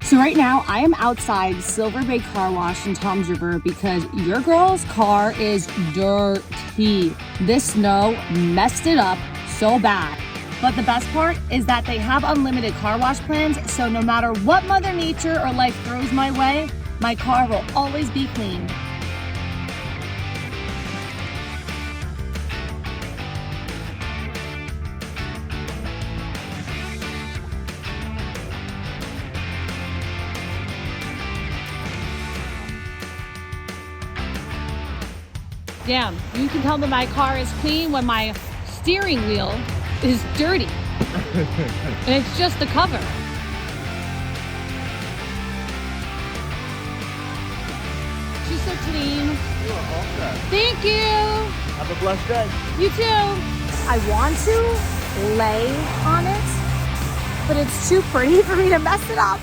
So right now I am outside Silver Bay Car Wash in Toms River because your girl's car is dirty. This snow messed it up so bad. But the best part is that they have unlimited car wash plans, so no matter what Mother Nature or life throws my way, my car will always be clean. Damn, you can tell that my car is clean when my steering wheel is dirty. And it's just the cover. She's so clean. You are all set. Thank you. Have a blessed day. You too. I want to lay on it, but it's too pretty for me to mess it up.